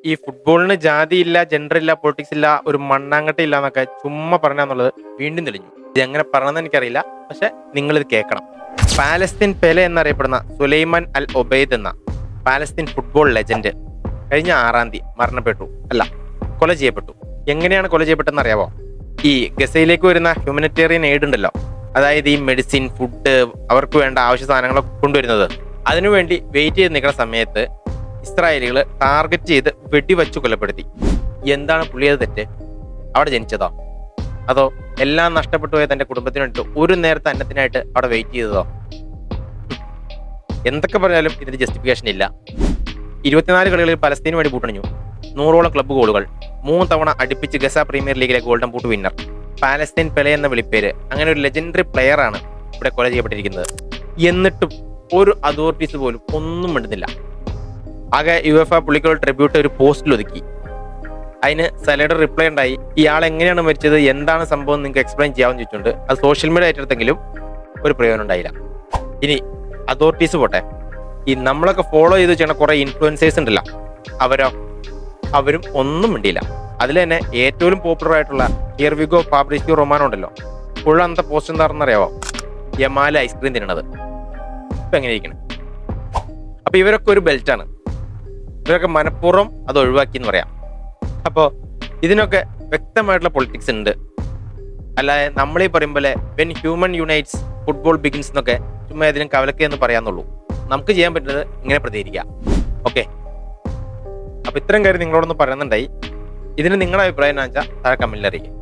ഈ ഫുട്ബോളിന് ജാതിയില്ല, ജെൻഡർ ഇല്ല, പൊളിറ്റിക്സ് ഇല്ല, ഒരു മണ്ണാങ്കട്ട ഇല്ല എന്നൊക്കെ ചുമ്മാ പറഞ്ഞാന്നുള്ളത് വീണ്ടും തെളിഞ്ഞു. ഇത് എങ്ങനെ പറഞ്ഞതെന്ന് എനിക്കറിയില്ല, പക്ഷെ നിങ്ങളിത് കേൾക്കണം. പാലസ്തീൻ പെലെ എന്നറിയപ്പെടുന്ന സുലൈമാൻ അൽ ഒബൈദ് എന്ന പാലസ്തീൻ ഫുട്ബോൾ ലെജൻഡ് കഴിഞ്ഞ 6-ാം തീയതി മരണപ്പെട്ടു. അല്ല, കൊല ചെയ്യപ്പെട്ടു. എങ്ങനെയാണ് കൊല ചെയ്യപ്പെട്ടെന്ന് അറിയാവോ? ഈ ഗസയിലേക്ക് വരുന്ന ഹ്യൂമനിറ്റേറിയൻ എയ്ഡ് ഉണ്ടല്ലോ, അതായത് ഈ മെഡിസിൻ, ഫുഡ്, അവർക്ക് വേണ്ട ആവശ്യ സാധനങ്ങളൊക്കെ കൊണ്ടുവരുന്നത്, അതിനുവേണ്ടി വെയിറ്റ് ചെയ്ത് നിൽക്കുന്ന സമയത്ത് ഇസ്രായേലികൾ ടാർഗറ്റ് ചെയ്ത് വെടിവെച്ചു കൊലപ്പെടുത്തി. എന്താണ് പുള്ളിയത് തെറ്റ്? അവിടെ ജനിച്ചതോ, അതോ എല്ലാം നഷ്ടപ്പെട്ടു പോയ തന്റെ കുടുംബത്തിന് വേണ്ടിയിട്ട് ഒരു നേരത്തെ അന്നത്തിനായിട്ട് അവിടെ വെയിറ്റ് ചെയ്തതോ? എന്തൊക്കെ പറഞ്ഞാലും ഇതിന് ജസ്റ്റിഫിക്കേഷൻ ഇല്ല. 24 കളികളിൽ പലസ്തീന് വേണ്ടി ബൂട്ടണിഞ്ഞു. 100ഓളം ക്ലബ്ബ് ഗോളുകൾ, 3 തവണ അടുപ്പിച്ച് ഗസ പ്രീമിയർ ലീഗിലെ golden boot winner, Palestine Pele എന്ന വിളിപ്പേര്. അങ്ങനെ ഒരു ലെജൻഡറി പ്ലെയർ ആണ് ഇവിടെ കൊല ചെയ്യപ്പെട്ടിരിക്കുന്നത്. എന്നിട്ടും ഒരു അതോറിറ്റീസ് പോലും ഒന്നും മിണ്ടുന്നില്ല. ആകെ യുഎഫ പുള്ളിക്കുള്ള ട്രിബ്യൂട്ട് ഒരു പോസ്റ്റിൽ ഒതുക്കി. അതിന് സലയുടെ റിപ്ലൈ ഉണ്ടായി, ഇയാൾ എങ്ങനെയാണ് മരിച്ചത്, എന്താണ് സംഭവം, നിങ്ങൾക്ക് എക്സ്പ്ലെയിൻ ചെയ്യാമെന്ന് ചോദിച്ചുകൊണ്ട് അത് സോഷ്യൽ മീഡിയ ഏറ്റെടുത്തെങ്കിലും ഒരു പ്രയോജനം ഉണ്ടായില്ല. ഇനി അതോറിറ്റീസ് പോട്ടെ, ഈ നമ്മളൊക്കെ ഫോളോ ചെയ്ത് ചെയ്യുന്ന കുറെ ഇൻഫ്ലുവൻസേഴ്സ് ഉണ്ടല്ലോ, അവരും ഒന്നും മിണ്ടിയില്ല. അതിൽ തന്നെ ഏറ്റവും പോപ്പുലർ ആയിട്ടുള്ള ഹിയർവിഗോ ഫാബ്രിസിയോ റൊമാനോ ഉണ്ടല്ലോ, പുള്ളത്തെ പോസ്റ്റ് എന്താണെന്നറിയാവോ? യമാല ഐസ്ക്രീം തിന്നണത്. ഇപ്പൊ എങ്ങനെ ഇരിക്കണം? അപ്പൊ ഇവരൊക്കെ ഒരു ബെൽറ്റാണ്, ഇവരൊക്കെ മനഃപൂർവ്വം അത് ഒഴിവാക്കി എന്ന് പറയാം. അപ്പോൾ ഇതിനൊക്കെ വ്യക്തമായിട്ടുള്ള പൊളിറ്റിക്സ് ഉണ്ട്. അല്ലാതെ നമ്മളീ പറയും പോലെ when human unites football begins എന്നൊക്കെ ചുമ്മാ ഏതിനും കവലക്കെ എന്ന് പറയാന്നുള്ളൂ. നമുക്ക് ചെയ്യാൻ പറ്റുന്നത് ഇങ്ങനെ പ്രതികരിക്കാം. ഓക്കെ, അപ്പൊ ഇത്തരം കാര്യം നിങ്ങളോടൊന്ന് പറയുന്നുണ്ടായി. ഇതിന് നിങ്ങളുടെ അഭിപ്രായം എന്താ വെച്ചാൽ താഴെ കമന്റിൽ അറിയിക്കും.